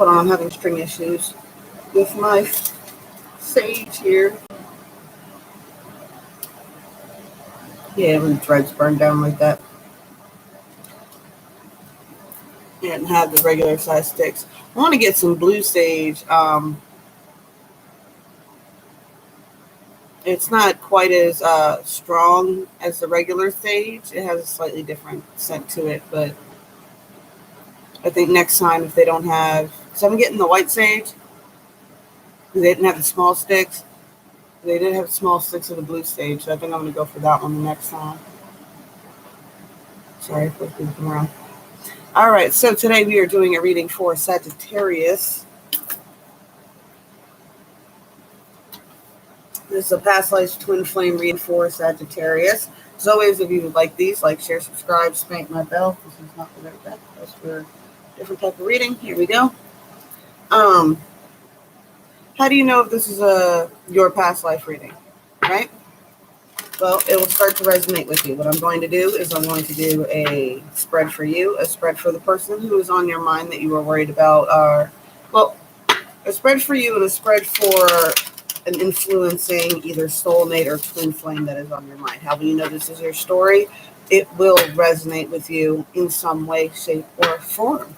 Hold on, I'm having string issues with my sage here. Yeah, when the threads burn down like that. And have the regular size sticks. I want to get some blue sage. It's not quite as strong as the regular sage. It has a slightly different scent to it, but I think next time if they don't have, so I'm getting the white sage. They didn't have the small sticks. They did have small sticks of the blue sage, so I think I'm going to go for that one the next time. Sorry for flipping around. All right, so today we are doing a reading for Sagittarius. This is a past life twin flame read for Sagittarius. As always, if you would like these, like, share, subscribe, spank my bell. This is not for that. That's for a different type of reading. Here we go. How do you know if this is your past life reading, right? Well, it will start to resonate with you. What I'm going to do is I'm going to do a spread for you, a spread for the person who is on your mind that you were worried about. A spread for you and a spread for an influencing either soulmate or twin flame that is on your mind. How will you know this is your story? It will resonate with you in some way, shape, or form.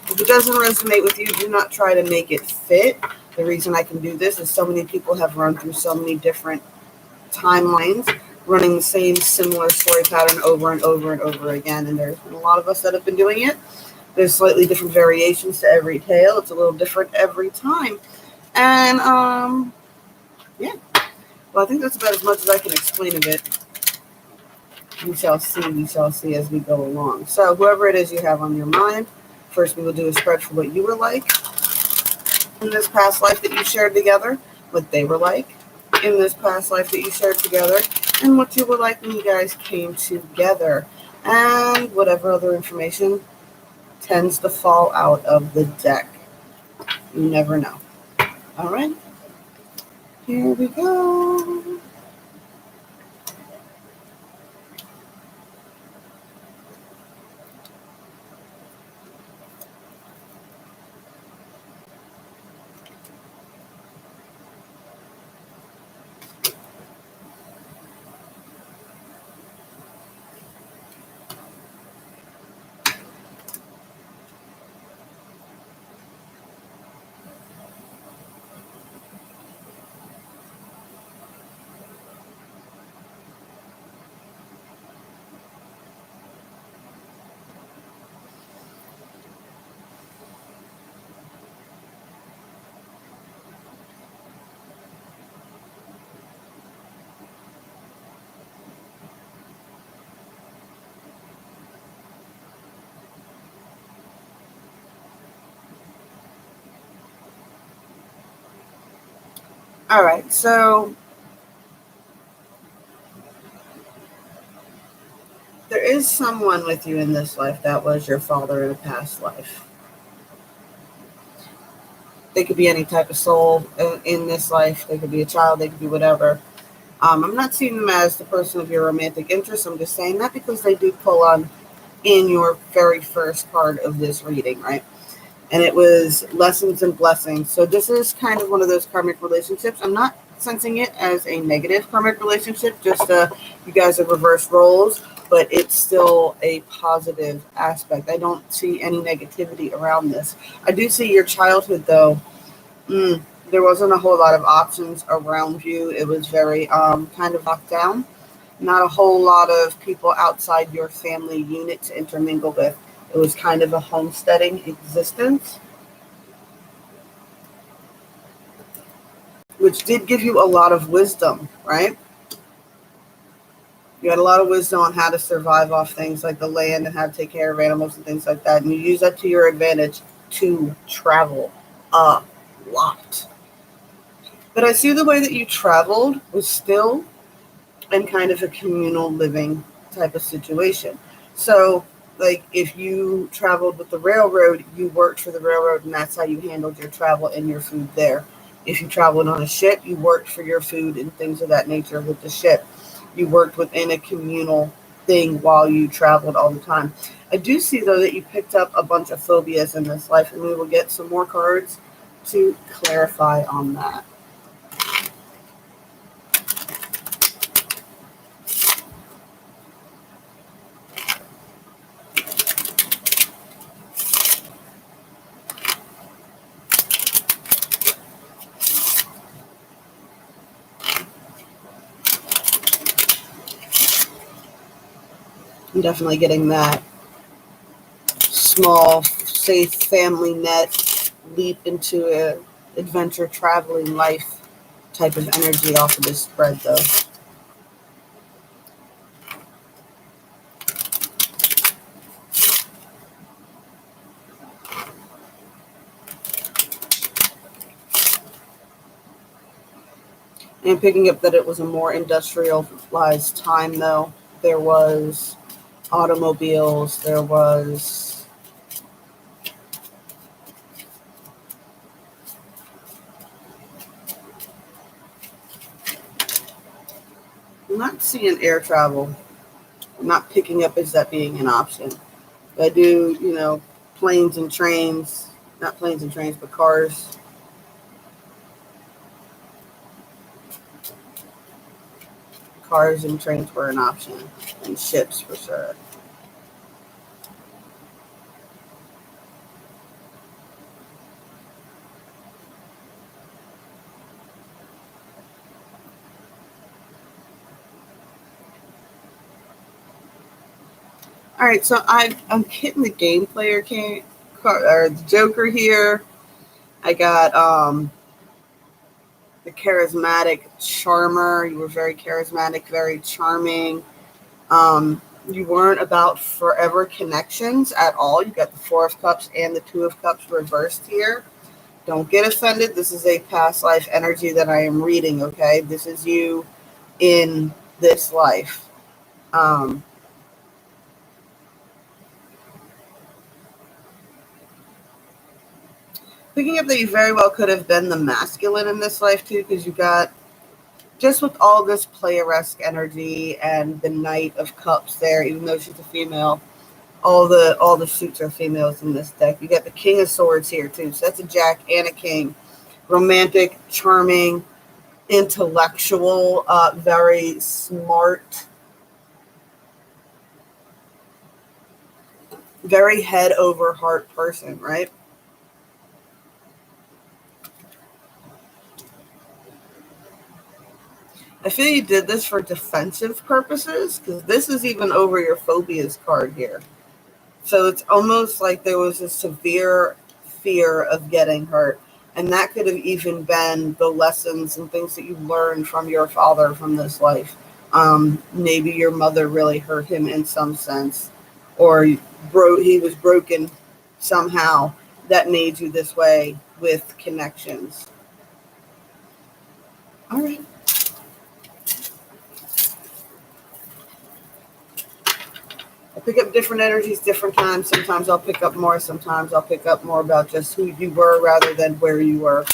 If it doesn't resonate with you, do not try to make it fit. The reason I can do this is so many people have run through so many different timelines, running the same similar story pattern over and over and over again. And there's been a lot of us that have been doing it. There's slightly different variations to every tale. It's a little different every time. And, yeah. Well, I think that's about as much as I can explain of it. We shall see as we go along. So whoever it is you have on your mind, first we will do a spread for what you were like in this past life that you shared together, what they were like in this past life that you shared together, and what you were like when you guys came together, and whatever other information tends to fall out of the deck. You never know. All right, here we go. All right, so there is someone with you in this life that was your father in a past life. They could be any type of soul in this life. They could be a child. They could be whatever. I'm not seeing them as the person of your romantic interest. I'm just saying that because they do pull on in your very first part of this reading, right? And it was lessons and blessings. So this is kind of one of those karmic relationships. I'm not sensing it as a negative karmic relationship, just you guys have reversed roles, but it's still a positive aspect. I don't see any negativity around this. I do see your childhood, though. There wasn't a whole lot of options around you. It was very kind of locked down. Not a whole lot of people outside your family unit to intermingle with. It was kind of a homesteading existence, which did give you a lot of wisdom, right? You had a lot of wisdom on how to survive off things like the land and how to take care of animals and things like that. And you use that to your advantage to travel a lot. But I see the way that you traveled was still in kind of a communal living type of situation. So, like, if you traveled with the railroad, you worked for the railroad, and that's how you handled your travel and your food there. If you traveled on a ship, you worked for your food and things of that nature with the ship. You worked within a communal thing while you traveled all the time. I do see, though, that you picked up a bunch of phobias in this life, and we will get some more cards to clarify on that. I'm definitely getting that small, safe family net leap into a adventure traveling life type of energy off of this spread, though. And picking up that it was a more industrialized time, though. There was automobiles, there was I'm not seeing air travel. I'm not picking up as that being an option. I do, planes and trains, not planes and trains, but cars. Cars and trains were an option, and ships for sure. All right, so I'm hitting the game player or the Joker here. I got the charismatic charmer. You were very charismatic, very charming. You weren't about forever connections at all. You got the Four of Cups and the Two of Cups reversed here. Don't get offended. This is a past life energy that I am reading, okay? This is you in this life. Picking up that you very well could have been the masculine in this life, too, because you got, just with all this player-esque energy and the Knight of Cups there, even though she's a female, all the suits are females in this deck. You got the King of Swords here, too. So that's a Jack and a King. Romantic, charming, intellectual, very smart, very head over heart person, right? I feel you did this for defensive purposes, because this is even over your phobias card here. So it's almost like there was a severe fear of getting hurt. And that could have even been the lessons and things that you learned from your father from this life. Maybe your mother really hurt him in some sense, or he was broken somehow that made you this way with connections. All right. I pick up different energies, different times. Sometimes I'll pick up more. Sometimes I'll pick up more about just who you were rather than where you were.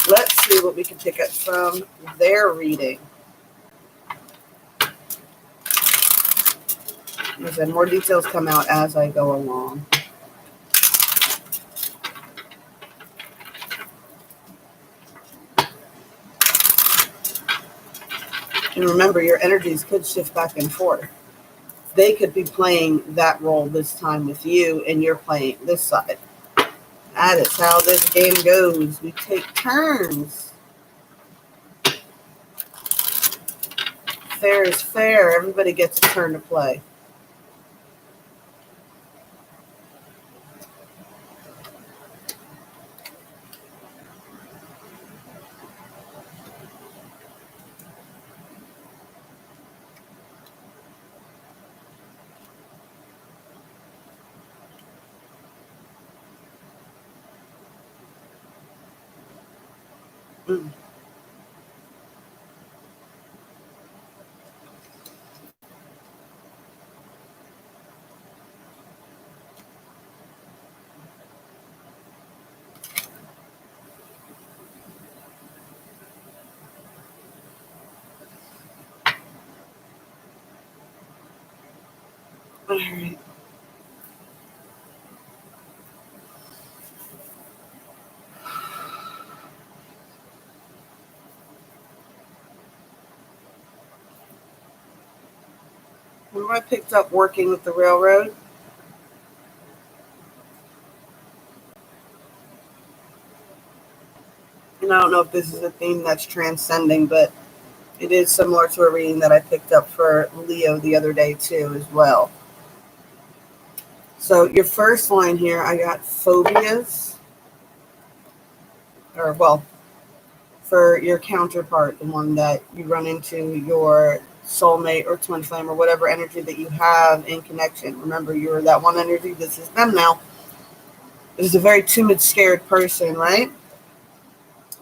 Let's see what we can pick up from their reading. And more details come out as I go along. And remember, your energies could shift back and forth. They could be playing that role this time with you, and you're playing this side. That is how this game goes. We take turns. Fair is fair. Everybody gets a turn to play. Mm. All right. Remember I picked up working with the railroad? And I don't know if this is a theme that's transcending, but it is similar to a reading that I picked up for Leo the other day too as well. So your first line here, I got phobias, or well, for your counterpart, the one that you run into, your soulmate or twin flame or whatever energy that you have in connection. Remember, you're that one energy. This is them now. This is a very timid, scared person, right?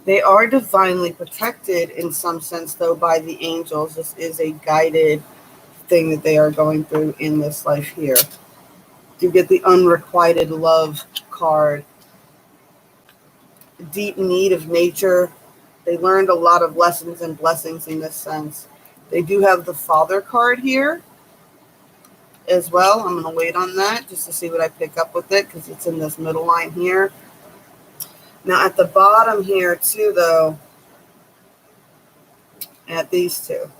They are divinely protected in some sense, though, by the angels. This is a guided thing that they are going through in this life here. You get the unrequited love card. Deep need of nature. They learned a lot of lessons and blessings in this sense. They do have the Father card here as well. I'm going to wait on that just to see what I pick up with it because it's in this middle line here. Now at the bottom here too, though, at these two,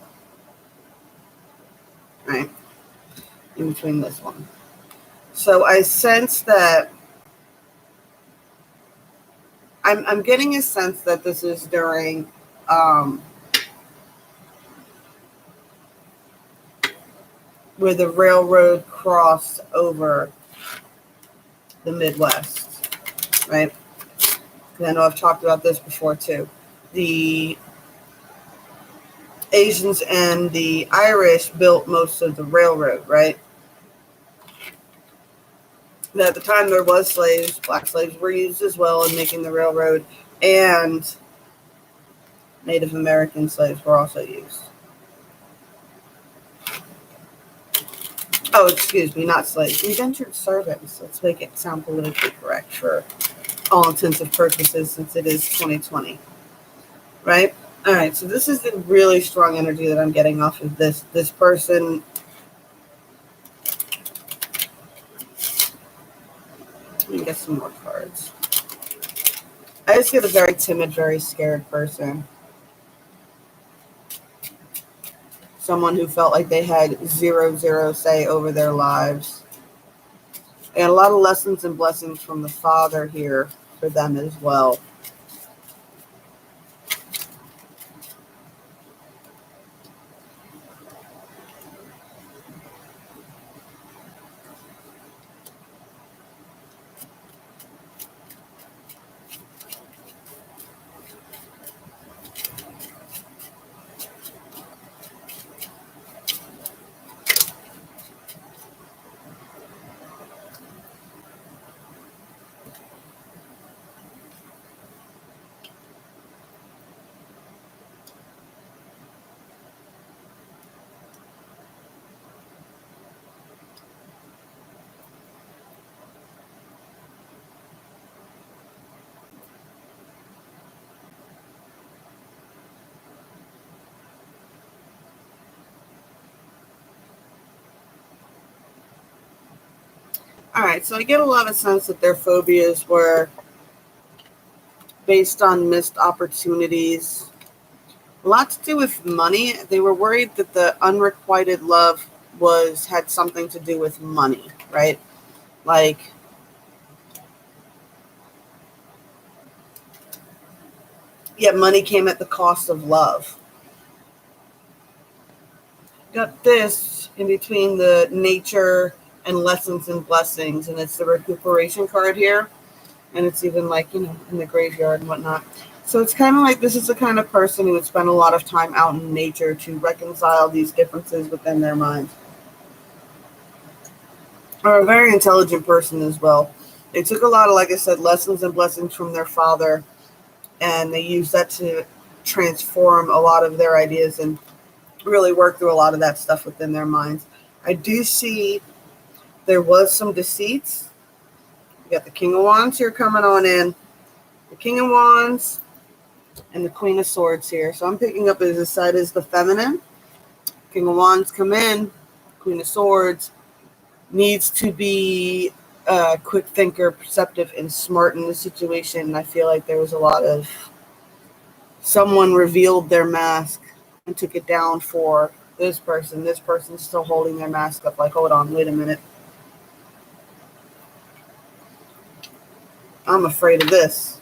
right, in between this one. So I sense that I'm getting a sense that this is during where the railroad crossed over the Midwest, right? I know I've talked about this before too. The Asians and the Irish built most of the railroad, right? At the time there was slaves, black slaves were used as well in making the railroad, and Native American slaves were also used. Oh, excuse me, not slaves, indentured servants. Let's make it sound politically correct for all intensive purposes since it is 2020, right? All right, so this is the really strong energy that I'm getting off of this person. Let me get some more cards. I just get a very timid, very scared person. Someone who felt like they had zero say over their lives. And a lot of lessons and blessings from the Father here for them as well. All right, so I get a lot of sense that their phobias were based on missed opportunities. A lot to do with money. They were worried that the unrequited love had something to do with money, right? Like, yeah, money came at the cost of love. Got this in between the nature and lessons and blessings, and it's the recuperation card here, and it's even like, in the graveyard and whatnot. So it's kind of like this is the kind of person who would spend a lot of time out in nature to reconcile these differences within their minds. Or a very intelligent person as well. They took a lot of, like I said, lessons and blessings from their father, and they used that to transform a lot of their ideas and really work through a lot of that stuff within their minds. I do see there was some deceits. You got the King of Wands here coming on in. The King of Wands and the Queen of Swords here. So I'm picking up as this side is the feminine. King of Wands come in. Queen of Swords needs to be a quick thinker, perceptive, and smart in the situation. I feel like there was a lot of someone revealed their mask and took it down for this person. This person's still holding their mask up like, hold on, wait a minute. I'm afraid of this.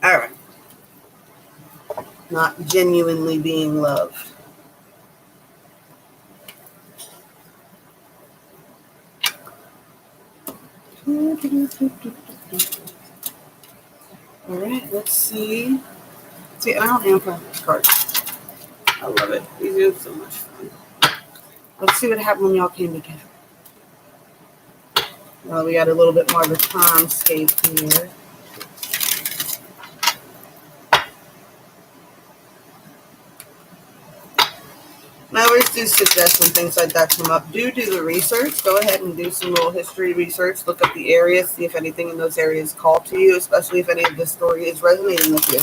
All right. Not genuinely being loved. All right, let's see. See, I don't am this card. I love it. These are so much fun. Let's see what happened when y'all came together. Well, we got a little bit more of a timescape here. And I always do suggest when things like that come up, do the research. Go ahead and do some little history research. Look up the areas, see if anything in those areas call to you, especially if any of this story is resonating with you.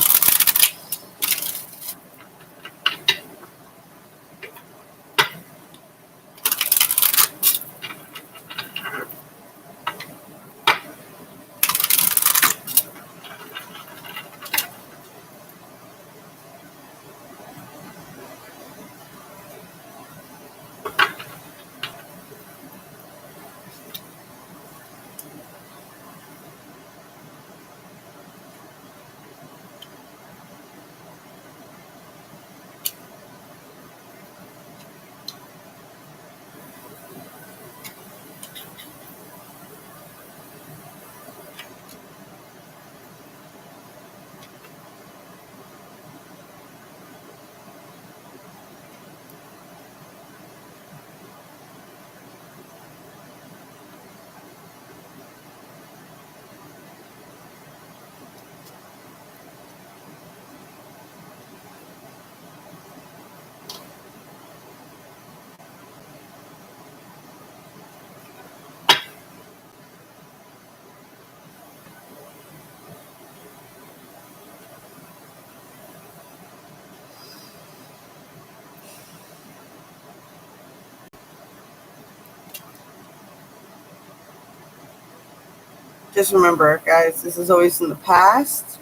Just remember, guys, this is always in the past.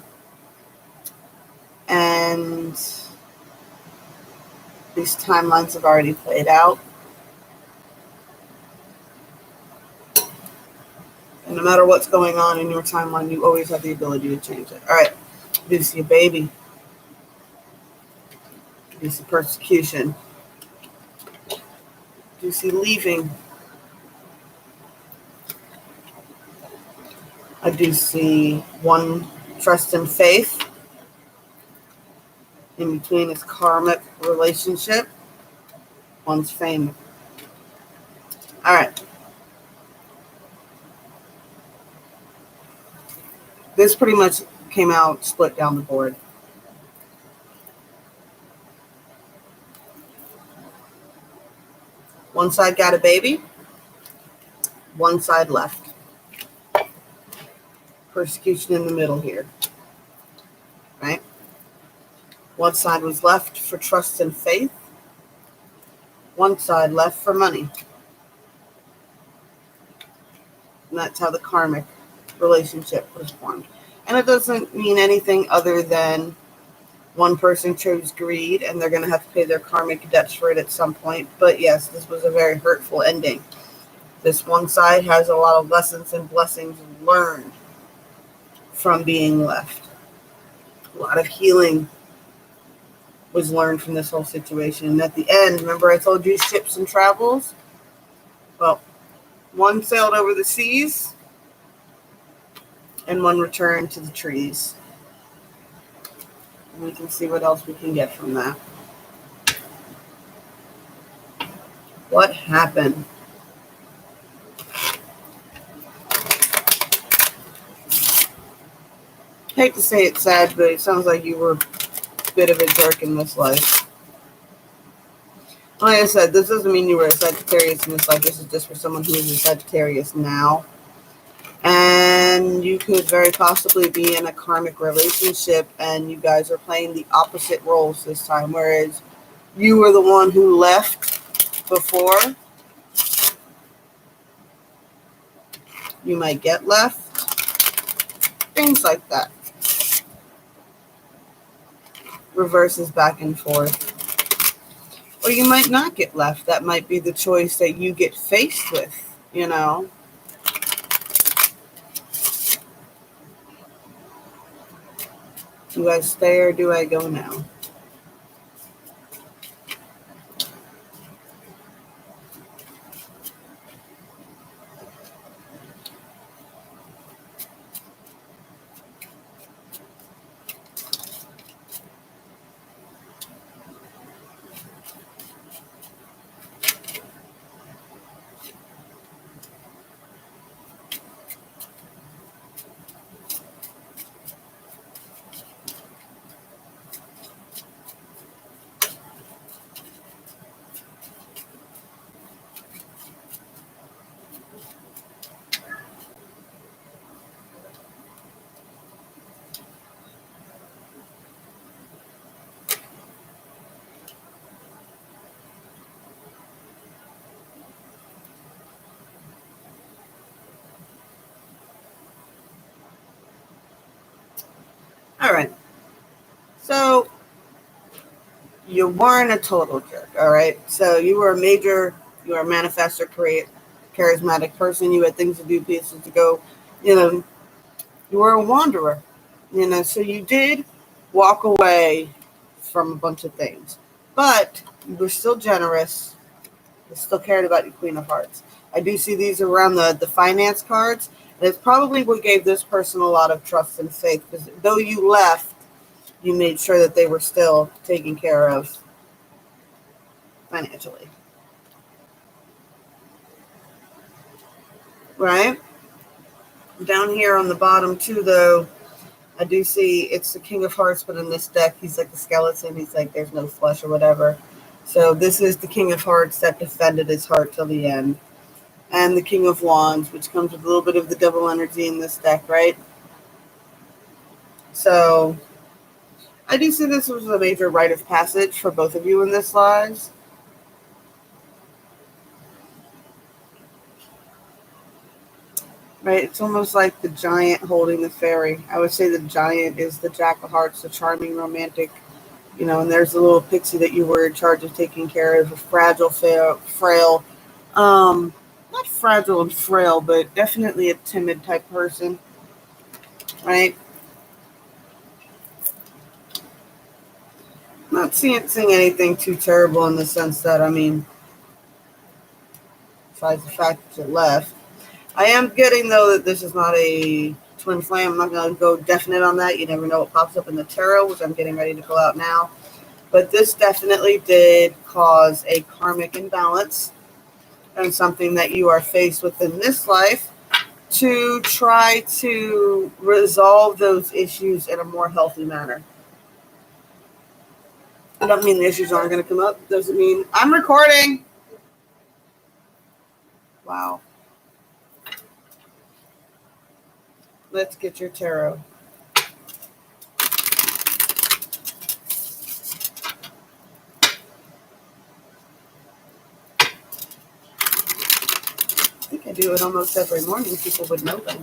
And these timelines have already played out. And no matter what's going on in your timeline, you always have the ability to change it. All right. Do you see a baby? Do you see persecution? Do you see leaving? I do see one, trust and faith. In between is karmic relationship. One's fame. All right. This pretty much came out split down the board. One side got a baby. One side left. Persecution in the middle here. Right? One side was left for trust and faith. One side left for money. And that's how the karmic relationship was formed. And it doesn't mean anything other than one person chose greed and they're going to have to pay their karmic debts for it at some point. But yes, this was a very hurtful ending. This one side has a lot of lessons and blessings learned from being left. A lot of healing was learned from this whole situation. And at the end, remember I told you ships and travels? Well, one sailed over the seas and one returned to the trees. And we can see what else we can get from that. What happened? Hate to say it's sad, but it sounds like you were a bit of a jerk in this life. Like I said, this doesn't mean you were a Sagittarius in this life. This is just for someone who is a Sagittarius now. And you could very possibly be in a karmic relationship and you guys are playing the opposite roles this time. Whereas you were the one who left before. You might get left. Things like that. Reverses back and forth. Or you might not get left. That might be the choice that you get faced with, you know. Do I stay or do I go now? All right. So you weren't a total jerk, all right? So you were a manifestor, charismatic person. You had things to do, places to go. You know, you were a wanderer. You know, so you did walk away from a bunch of things. But you were still generous. You still cared about your Queen of Hearts. I do see these around the finance cards. And it's probably what gave this person a lot of trust and faith. Because though you left, you made sure that they were still taken care of financially. Right? Down here on the bottom, too, though, I do see it's the King of Hearts, but in this deck, he's like the skeleton. He's like, there's no flesh or whatever. So this is the King of Hearts that defended his heart till the end. And the King of Wands, which comes with a little bit of the devil energy in this deck, right? So I do see this was a major rite of passage for both of you in this lives. Right? It's almost like the giant holding the fairy. I would say the giant is the Jack of Hearts, the charming, romantic, you know, and there's the little pixie that you were in charge of taking care of, a fragile, frail, not fragile and frail, but definitely a timid type person, right? Not seeing anything too terrible in the sense that, I mean, besides the fact that you left. I am getting, though, that this is not a twin flame. I'm not going to go definite on that. You never know what pops up in the tarot, which I'm getting ready to pull out now. But this definitely did cause a karmic imbalance and something that you are faced with in this life to try to resolve those issues in a more healthy manner. I don't mean the issues aren't going to come up. It doesn't mean I'm recording. Wow. Let's get your tarot. I think I do it almost every morning. People would know by now.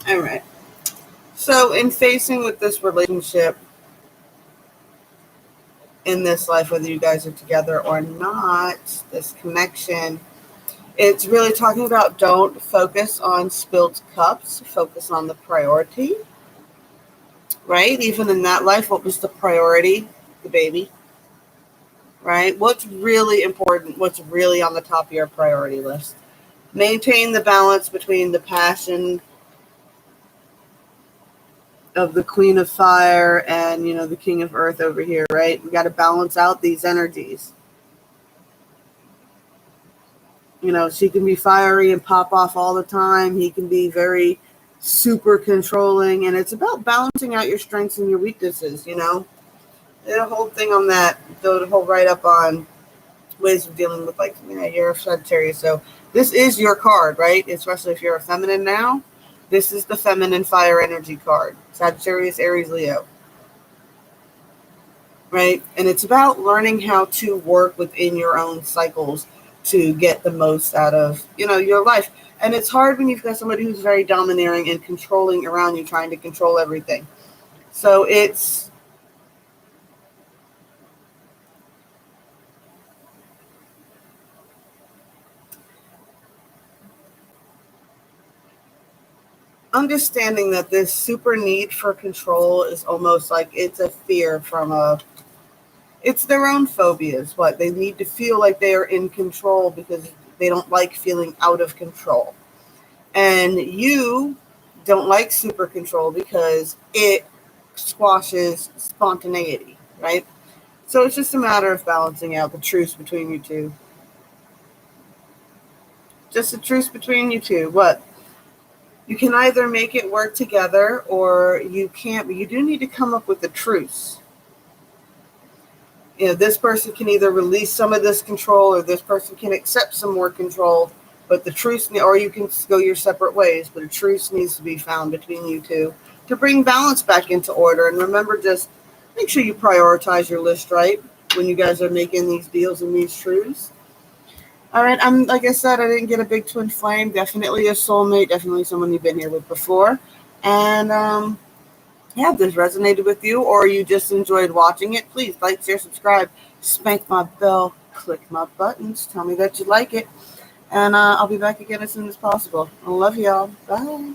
All right. So in facing with this relationship in this life, whether you guys are together or not, this connection, it's really talking about don't focus on spilt cups, focus on the priority, right? Even in that life, what was the priority? The baby, right? What's really important? What's really on the top of your priority list? Maintain the balance between the passion of the Queen of Fire and, you know, the King of Earth over here, right? We got to balance out these energies. You know, she can be fiery and pop off all the time. He can be very super controlling. And it's about balancing out your strengths and your weaknesses, you know. The whole thing on that, the whole write up on ways of dealing with, like, you know, you're a Sagittarius. So this is your card, right? Especially if you're a feminine now. This is the feminine fire energy card. Sagittarius, Aries, Leo. Right? And it's about learning how to work within your own cycles to get the most out of, you know, your life. And it's hard when you've got somebody who's very domineering and controlling around you, trying to control everything. So it's understanding that this super need for control is almost like it's a fear from it's their own phobias. What they need to feel like they are in control because they don't like feeling out of control. And you don't like super control because it squashes spontaneity, right? So it's just a matter of balancing out the truce between you two. Just a truce between you two. What? You can either make it work together or you can't, but you do need to come up with a truce. You know, this person can either release some of this control or this person can accept some more control, but the truce, or you can go your separate ways, but a truce needs to be found between you two to bring balance back into order. And remember, just make sure you prioritize your list right when you guys are making these deals and these truths. All right, I'm like I said, I didn't get a big twin flame. Definitely a soulmate. Definitely someone you've been here with before. And yeah, if this resonated with you or you just enjoyed watching it, please like, share, subscribe, spank my bell, click my buttons, tell me that you like it, and I'll be back again as soon as possible. I love y'all. Bye.